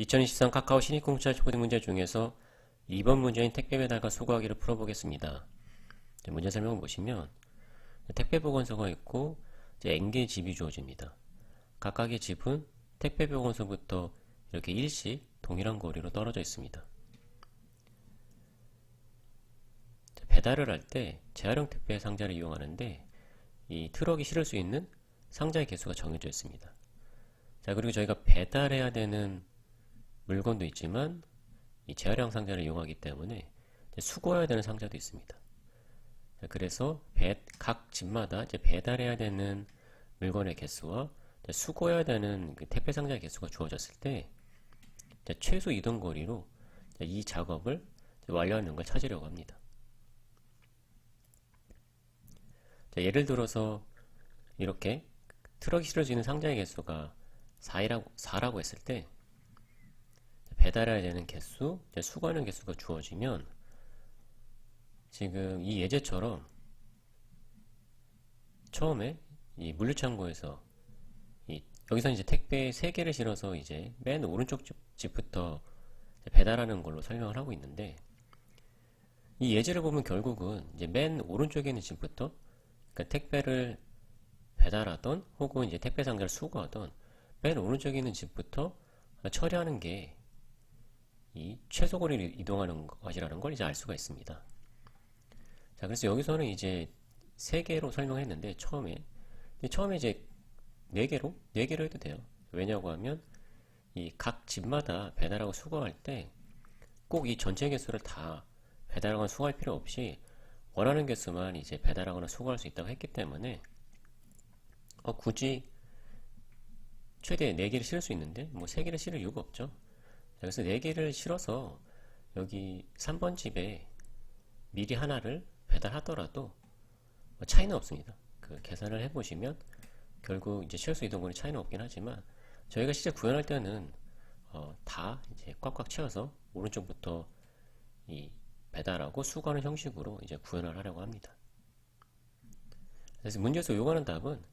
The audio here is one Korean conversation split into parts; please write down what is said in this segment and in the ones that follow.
2023 카카오 신입공짜 초딩 문제 중에서 2번 문제인 택배 배달과 수거하기를 풀어보겠습니다. 문제 설명을 보시면 택배 보건소가 있고 N개의 집이 주어집니다. 각각의 집은 택배 보건소부터 이렇게 일씩 동일한 거리로 떨어져 있습니다. 배달을 할 때 재활용 택배 상자를 이용하는데 이 트럭이 실을 수 있는 상자의 개수가 정해져 있습니다. 자, 그리고 저희가 배달해야 되는 물건도 있지만 이 재활용 상자를 이용하기 때문에 수거해야 되는 상자도 있습니다. 자, 그래서 각 집마다 배달해야 되는 물건의 개수와 수거해야 되는 그 택배 상자의 개수가 주어졌을 때 최소 이동 거리로 이 작업을 완료하는 걸 찾으려고 합니다. 자, 예를 들어서 이렇게 트럭이 실을 수 있는 상자의 개수가 4라고 했을 때 배달해야 되는 개수, 수거하는 개수가 주어지면 지금 이 예제처럼 처음에 이 물류창고에서 여기서 이제 택배 3개를 실어서 이제 맨 오른쪽 집부터 배달하는 걸로 설명을 하고 있는데 이 예제를 보면 결국은 이제 맨 오른쪽에 있는 집부터 그러니까 택배를 배달하던 혹은 이제 택배 상자를 수거하던 맨 오른쪽에 있는 집부터 처리하는 게 이 최소 거리를 이동하는 것이라는 걸 이제 알 수가 있습니다. 자, 그래서 여기서는 이제 3개로 설명했는데 처음에 이제 4개로 해도 돼요. 왜냐고 하면 이 각 집마다 배달하고 수거할 때 꼭 이 전체 개수를 다 배달하거나 수거할 필요 없이 원하는 개수만 이제 배달하거나 수거할 수 있다고 했기 때문에 굳이 최대 4개를 실을 수 있는데 뭐 3개를 실을 이유가 없죠. 그래서 4개를 실어서 여기 3번 집에 미리 하나를 배달하더라도 차이는 없습니다. 그 계산을 해보시면 결국 이제 실수 이동거리 차이는 없긴 하지만 저희가 실제 구현할 때는 다 이제 꽉꽉 채워서 오른쪽부터 이 배달하고 수거하는 형식으로 이제 구현을 하려고 합니다. 그래서 문제에서 요구하는 답은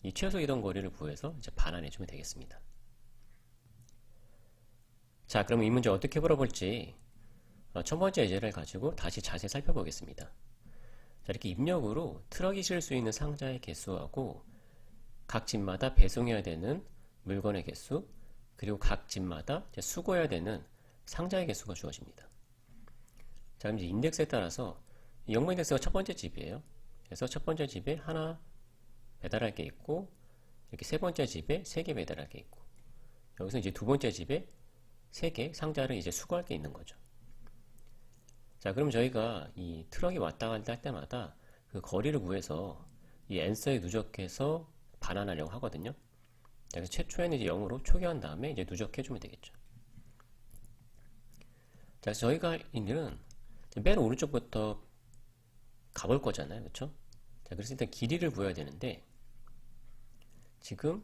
이 최소 이동 거리를 구해서 이제 반환해주면 되겠습니다. 자, 그럼 이 문제 어떻게 풀어볼지 첫 번째 예제를 가지고 다시 자세히 살펴보겠습니다. 자, 이렇게 입력으로 트럭이 실을 수 있는 상자의 개수하고 각 집마다 배송해야 되는 물건의 개수 그리고 각 집마다 수거해야 되는 상자의 개수가 주어집니다. 자, 그럼 이제 인덱스에 따라서 영문 인덱스가 첫 번째 집이에요. 그래서 첫 번째 집에 하나 배달할 게 있고 이렇게 세 번째 집에 3개 배달할 게 있고 여기서 이제 두 번째 집에 3개 상자를 이제 수거할 게 있는 거죠. 자, 그럼 저희가 이 트럭이 왔다 갔다 할 때마다 그 거리를 구해서 이 앤서에 누적해서 반환하려고 하거든요. 자, 그래서 최초에는 이제 0으로 초기화한 다음에 이제 누적해주면 되겠죠. 자, 그래서 저희가 할 일은 맨 오른쪽부터 가볼 거잖아요. 그렇죠? 자, 그래서 일단 길이를 구해야 되는데 지금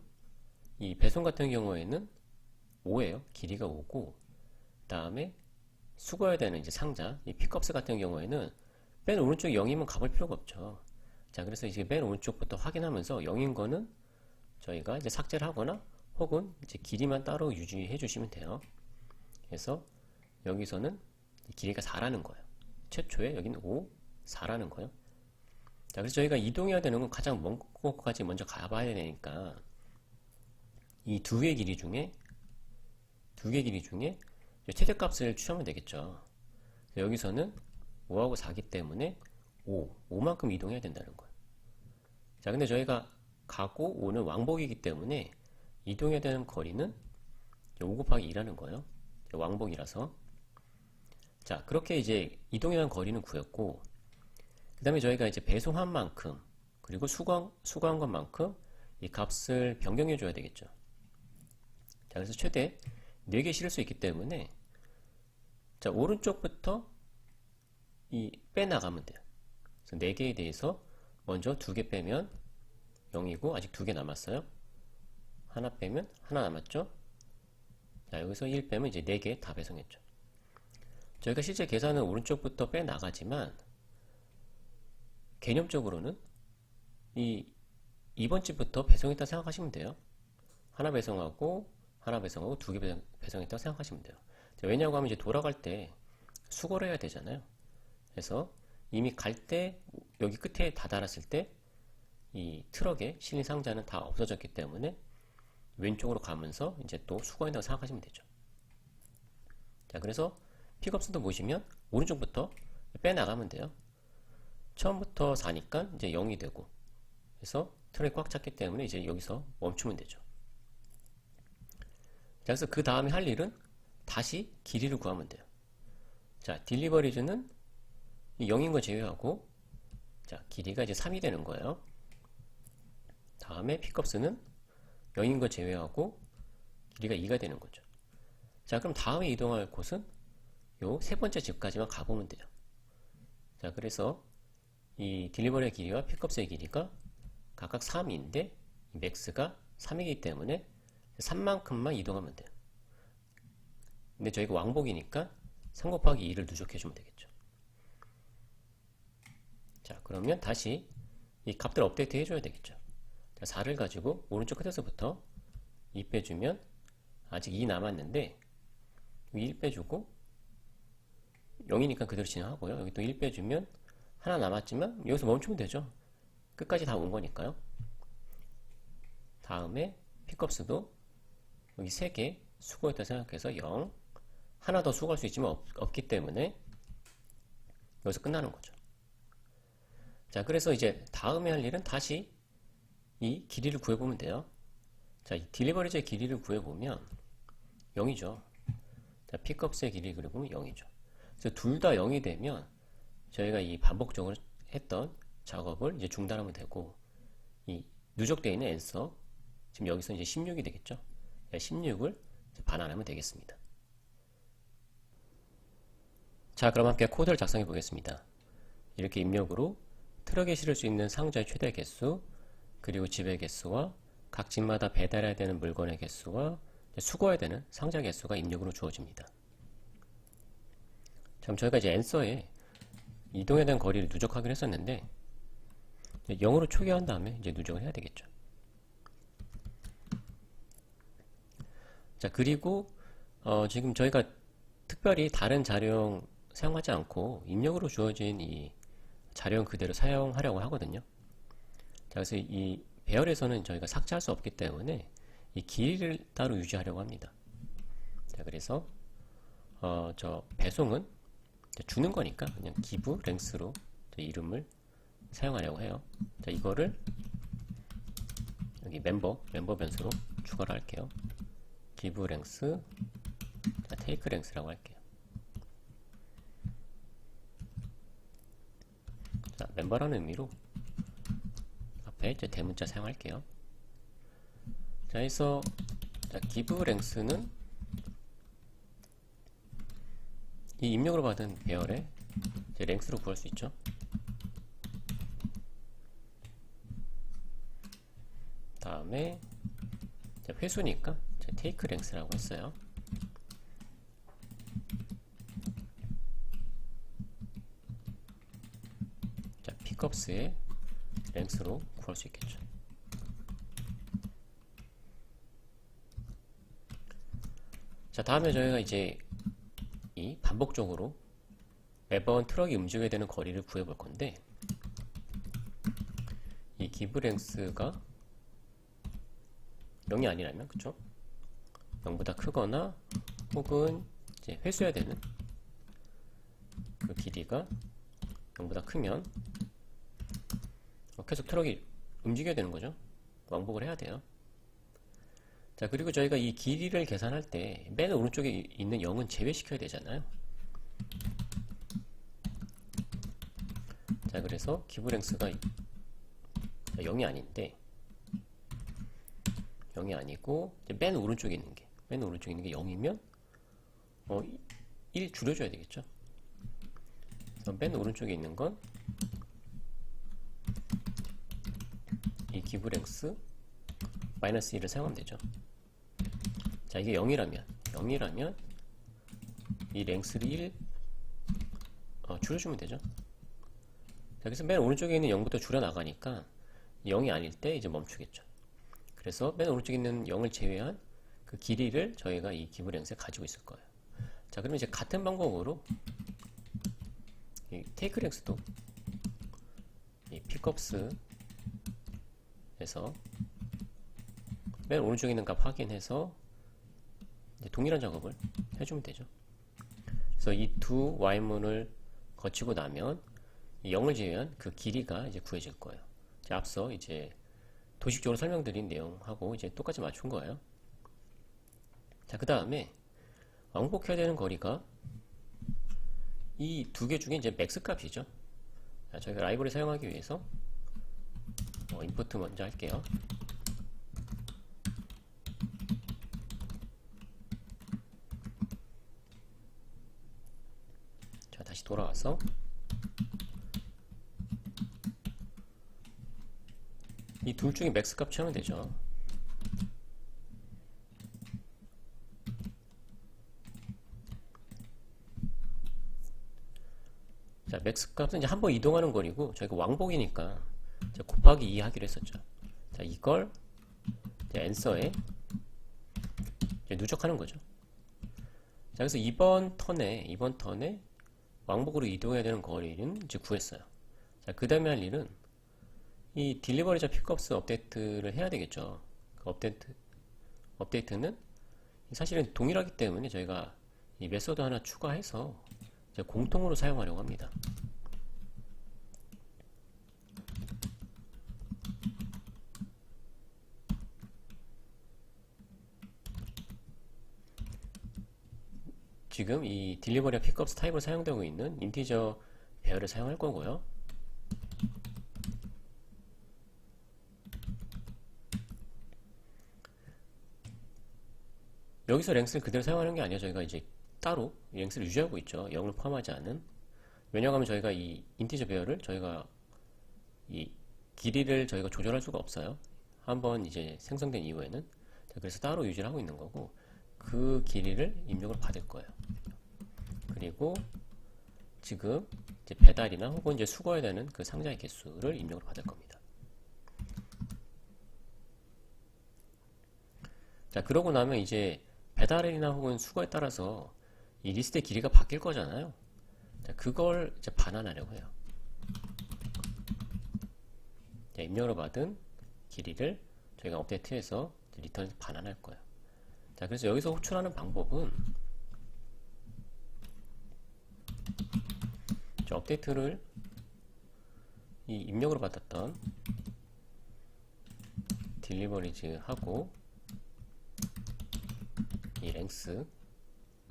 이 배송 같은 경우에는 5예요. 길이가 5고 다음에 수거해야 되는 이제 상자 이 픽업스 같은 경우에는 맨 오른쪽 0이면 가볼 필요가 없죠. 자, 그래서 이제 맨 오른쪽부터 확인하면서 0인 거는 저희가 이제 삭제를 하거나 혹은 이제 길이만 따로 유지해 주시면 돼요. 그래서 여기서는 길이가 4라는 거예요. 최초에 여기는 5, 4라는 거예요. 자, 그래서 저희가 이동해야 되는 건 가장 먼 곳까지 먼저 가봐야 되니까 이 두 개의 길이 중에 최대값을 취하면 되겠죠. 여기서는 5하고 4기 때문에 5만큼 이동해야 된다는 거예요. 자, 근데 저희가 가고 오는 왕복이기 때문에 이동해야 되는 거리는 5 곱하기 2라는 거예요. 왕복이라서. 자, 그렇게 이제 이동해야 하는 거리는 구했고, 그 다음에 저희가 이제 배송한 만큼, 그리고 수거한 것만큼 이 값을 변경해 줘야 되겠죠. 자, 그래서 최대 4개 실을 수 있기 때문에, 자, 오른쪽부터 빼나가면 돼요. 그래서 4개에 대해서 먼저 2개 빼면 0이고, 아직 2개 남았어요. 하나 빼면 하나 남았죠. 자, 여기서 1 빼면 이제 4개 다 배송했죠. 저희가 실제 계산은 오른쪽부터 빼나가지만 개념적으로는 이 2번 집부터 배송했다 생각하시면 돼요. 하나 배송하고 하나 배송하고 두 개 배송했다고 생각하시면 돼요. 왜냐고 하면 이제 돌아갈 때 수거를 해야 되잖아요. 그래서 이미 갈 때 여기 끝에 다다랐을 때 이 트럭에 실린 상자는 다 없어졌기 때문에 왼쪽으로 가면서 이제 또 수거한다고 생각하시면 되죠. 자, 그래서 픽업선도 보시면 오른쪽부터 빼나가면 돼요. 처음부터 4니까 이제 0이 되고, 그래서 트럭이 꽉 찼기 때문에 이제 여기서 멈추면 되죠. 자, 그래서 그 다음에 할 일은 다시 길이를 구하면 돼요. 자, 딜리버리즈는 0인 거 제외하고, 자, 길이가 이제 3이 되는 거예요. 다음에 픽업스는 0인 거 제외하고 길이가 2가 되는 거죠. 자, 그럼 다음에 이동할 곳은 요 세 번째 집까지만 가보면 돼요. 자, 그래서 이 딜리버리의 길이와 픽업스의 길이가 각각 3인데 맥스가 3이기 때문에 3만큼만 이동하면 돼요. 근데 저희가 왕복이니까 3 곱하기 2를 누적해주면 되겠죠. 자, 그러면 다시 이 값들 업데이트 해줘야 되겠죠. 자, 4를 가지고 오른쪽 끝에서부터 2 빼주면 아직 2 남았는데 1 빼주고 0이니까 그대로 진행하고요. 여기 또 1 빼주면 하나 남았지만 여기서 멈추면 되죠. 끝까지 다 온 거니까요. 다음에 픽업스도 여기 3개 수거했다 생각해서 0 하나 더 수거할 수 있지만 없기 때문에 여기서 끝나는 거죠. 자, 그래서 이제 다음에 할 일은 다시 이 길이를 구해보면 돼요. 자, 이 딜리버리즈의 길이를 구해보면 0이죠. 자, 픽업스의 길이 그려보면 0이죠. 그래서 둘 다 0이 되면 저희가 이 반복적으로 했던 작업을 이제 중단하면 되고, 이 누적되어 있는 앤서, 지금 여기서 이제 16이 되겠죠. 16을 반환하면 되겠습니다. 자, 그럼 함께 코드를 작성해 보겠습니다. 이렇게 입력으로 트럭에 실을 수 있는 상자의 최대 개수, 그리고 집의 개수와 각 집마다 배달해야 되는 물건의 개수와 수거해야 되는 상자 개수가 입력으로 주어집니다. 그럼 저희가 이제 앤서에 이동에 대한 거리를 누적하기로 했었는데 0으로 초기화한 다음에 이제 누적을 해야 되겠죠. 자, 그리고 지금 저희가 특별히 다른 자료형 사용하지 않고 입력으로 주어진 이 자료형 그대로 사용하려고 하거든요. 자, 그래서 이 배열에서는 저희가 삭제할 수 없기 때문에 이 길이를 따로 유지하려고 합니다. 자, 그래서 저 배송은 주는 거니까 그냥 give length로 이름을 사용하려고 해요. 자, 이거를 여기 멤버 변수로 추가를 할게요. give length, 자, take length라고 할게요. 자, 멤버라는 의미로 앞에 이제 대문자 사용할게요. 자, 해서 자, give length는 이 입력으로 받은 배열의 length로 구할 수 있죠. 다음에 회수니까 take length라고 했어요. 자, pickups의 length로 구할 수 있겠죠. 자, 다음에 저희가 이제 이 반복적으로 매번 트럭이 움직여야 되는 거리를 구해 볼 건데, 이 give length가 0이 아니라면, 그쵸? 0보다 크거나 혹은 이제 회수해야 되는 그 길이가 0보다 크면 계속 트럭이 움직여야 되는 거죠. 왕복을 해야 돼요. 자, 그리고 저희가 이 길이를 계산할 때 맨 오른쪽에 있는 0은 제외시켜야 되잖아요. 자, 그래서 give length가 0이 아닌데 0이 아니고 맨 오른쪽에 있는 게 0이면 1 줄여줘야 되겠죠. 그래서 맨 오른쪽에 있는 건 이 give length 마이너스 1을 사용하면 되죠. 자, 이게 0이라면 이 length를 1 줄여주면 되죠. 자, 그래서 맨 오른쪽에 있는 0부터 줄여나가니까 0이 아닐 때 이제 멈추겠죠. 그래서 맨 오른쪽에 있는 0을 제외한 그 그 길이를 저희가 이 give length에 가지고 있을 거예요. 자, 그러면 이제 같은 방법으로 이 take length도 이 pickups에서 맨 오른쪽에 있는 값 확인해서 이제 동일한 작업을 해주면 되죠. 그래서 이 두 while문을 거치고 나면 이 0을 제외한 그 길이가 이제 구해질 거예요. 이제 앞서 이제 도식적으로 설명드린 내용하고 이제 똑같이 맞춘 거예요. 자, 그 다음에 왕복해야 되는 거리가 이 두 개 중에 이제 맥스 값이죠. 자, 저희가 라이브러리 사용하기 위해서 인풋 먼저 할게요. 자, 다시 돌아와서 이 둘 중에 맥스 값 취하면 되죠. 자, 맥스 값은 이제 한번 이동하는 거리고 저희가 왕복이니까 이제 곱하기 2 하기로 했었죠. 자, 이걸 이제 answer에 이제 누적하는 거죠. 자, 그래서 이번 턴에 왕복으로 이동해야 되는 거리는 이제 구했어요. 자, 그 다음에 할 일은 이 딜리버리자 픽업스 업데이트를 해야 되겠죠. 그 업데이트는 사실은 동일하기 때문에 저희가 이 메소드 하나 추가해서 이제 공통으로 사용하려고 합니다. 지금 이 딜리버리와 픽업스 타입으로 사용되고 있는 인티저 배열을 사용할 거고요. 여기서 랭스를 그대로 사용하는 게 아니라 저희가 이제 따로 랭스를 유지하고 있죠. 0을 포함하지 않은. 왜냐하면 저희가 이 인티저 배열을 저희가 이 길이를 저희가 조절할 수가 없어요. 한번 이제 생성된 이후에는. 자, 그래서 따로 유지를 하고 있는 거고 그 길이를 입력을 받을 거예요. 그리고 지금 이제 배달이나 혹은 이제 수거해야 되는 그 상자의 개수를 입력을 받을 겁니다. 자, 그러고 나면 이제 배달이나 혹은 수거에 따라서 이 리스트의 길이가 바뀔 거잖아요. 자, 그걸 이제 반환하려고 해요. 자, 입력으로 받은 길이를 저희가 업데이트해서 리턴에서 반환할 거예요. 자, 그래서 여기서 호출하는 방법은 업데이트를 이 입력으로 받았던 딜리버리즈 하고 이 랭스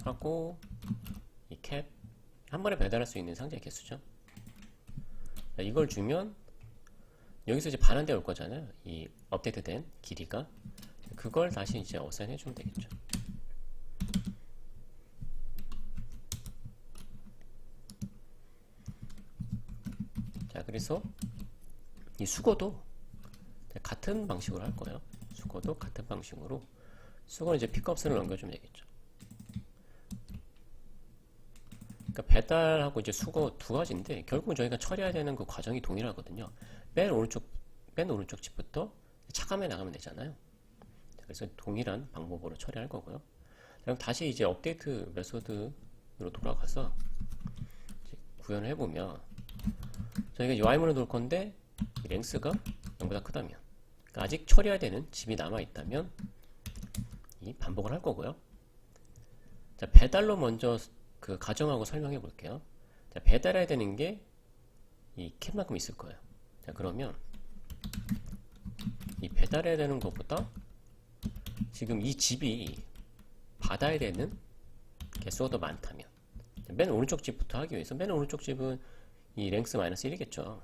하고 이 캡 한 번에 배달할 수 있는 상자의 개수죠. 자, 이걸 주면 여기서 이제 반환되어 올 거잖아요. 이 업데이트된 길이가 그걸 다시 이제 어사인 해주면 되겠죠. 자, 그래서 이 수거도 같은 방식으로 할 거예요. 수거도 같은 방식으로 수거는 이제 픽업스를 넘겨주면 되겠죠. 그러니까 배달하고 이제 수거 두 가지인데 결국은 저희가 처리해야 되는 그 과정이 동일하거든요. 맨 오른쪽 집부터 차감해 나가면 되잖아요. 그래서 동일한 방법으로 처리할 거고요. 그럼 다시 이제 업데이트 메소드로 돌아가서 이제 구현을 해보면 저희가 UI문을 놓을 건데 랭스가 0보다 크다면, 그러니까 아직 처리해야 되는 집이 남아 있다면 이 반복을 할 거고요. 자, 배달로 먼저 그 가정하고 설명해 볼게요. 자, 배달해야 되는 게 이 캡만큼 있을 거예요. 자, 그러면 이 배달해야 되는 것보다 지금 이 집이 받아야 되는 개수가 더 많다면, 맨 오른쪽 집부터 하기 위해서 맨 오른쪽 집은 이 랭스 마이너스 1이겠죠.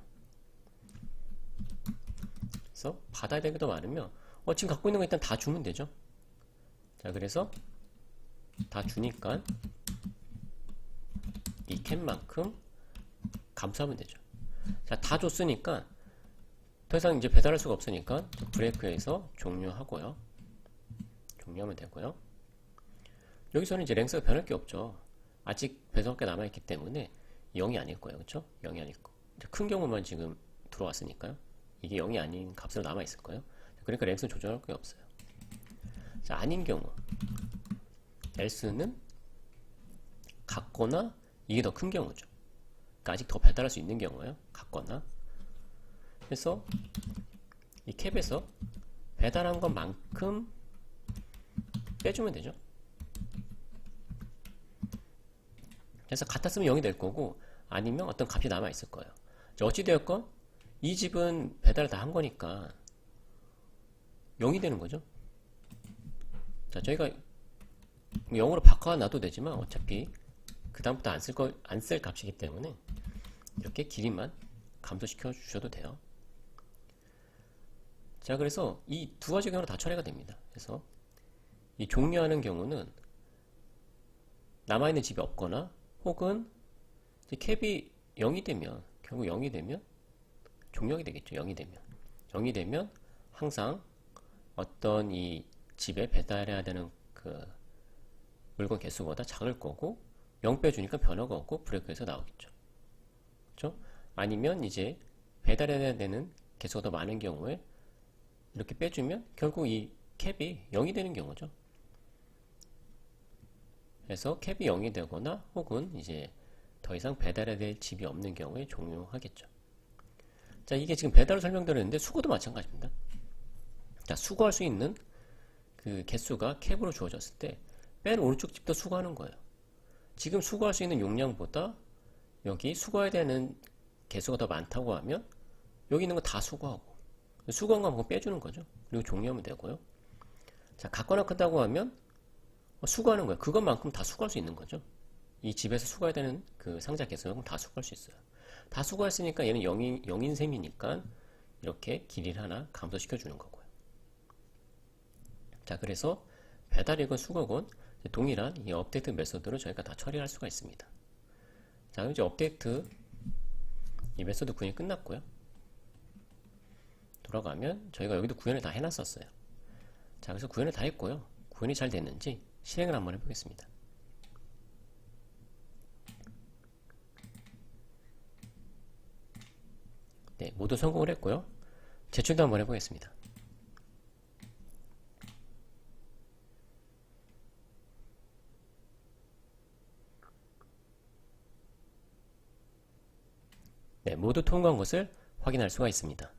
그래서 받아야 되는 게 더 많으면 지금 갖고 있는 거 일단 다 주면 되죠. 자, 그래서 다 주니까 이 캡만큼 감수하면 되죠. 자, 다 줬으니까 더 이상 이제 배달할 수가 없으니까 브레이크에서 종료하고요. 종료하면 되고요. 여기서는 이제 랭스가 변할 게 없죠. 아직 배송할 게 남아있기 때문에 0이 아닐 거예요. 그렇죠? 0이 아닐 거. 큰 경우만 지금 들어왔으니까요. 이게 0이 아닌 값으로 남아있을 거예요. 그러니까 랭스는 조절할 게 없어요. 자, 아닌 경우 else는 같거나 이게 더 큰 경우죠. 그러니까 아직 더 배달할 수 있는 경우예요. 같거나. 그래서 이 캡에서 배달한 것만큼 빼주면 되죠. 그래서 같았으면 0이 될 거고 아니면 어떤 값이 남아 있을 거예요. 어찌되었건 이 집은 배달을 다 한 거니까 0이 되는 거죠. 자, 저희가 0으로 바꿔놔도 되지만 어차피 그 다음부터 안 쓸 값이기 때문에 이렇게 길이만 감소시켜 주셔도 돼요. 자, 그래서 이 두 가지 경우는 다 처리가 됩니다. 그래서 이 종료하는 경우는 남아있는 집이 없거나 혹은 캡이 0이 되면 결국 0이 되면 종료하게 되겠죠. 0이 되면 0이 되면 항상 어떤 이 집에 배달해야 되는 그 물건 개수보다 작을 거고 0 빼주니까 변화가 없고 브레이크에서 나오겠죠. 그렇죠? 아니면 이제 배달해야 되는 개수가 더 많은 경우에 이렇게 빼주면 결국 이 캡이 0이 되는 경우죠. 그래서 캡이 0이 되거나 혹은 이제 더 이상 배달해야 될 집이 없는 경우에 종료하겠죠. 자, 이게 지금 배달을 설명드렸는데 수거도 마찬가지입니다. 자, 수거할 수 있는 그 개수가 캡으로 주어졌을 때 맨 오른쪽 집도 수거하는 거예요. 지금 수거할 수 있는 용량보다 여기 수거해야 되는 개수가 더 많다고 하면 여기 있는 거 다 수거하고 수거한 거 한번 빼주는 거죠. 그리고 종료하면 되고요. 자, 같거나 크다고 하면 수거하는 거예요. 그것만큼 다 수거할 수 있는 거죠. 이 집에서 수거해야 되는 그 상자 개수만큼 다 수거할 수 있어요. 다 수거했으니까 얘는 0인 셈이니까 이렇게 길이를 하나 감소시켜 주는 거고요. 자, 그래서 배달이건 수거건 동일한 이 업데이트 메소드로 저희가 다 처리할 수가 있습니다. 자, 그럼 이제 업데이트 이 메소드 구현이 끝났고요. 돌아가면 저희가 여기도 구현을 다 해놨었어요. 자, 그래서 구현을 다 했고요. 구현이 잘 됐는지 실행을 한번 해보겠습니다. 네, 모두 성공을 했고요. 제출도 한번 해보겠습니다. 네, 모두 통과한 것을 확인할 수가 있습니다.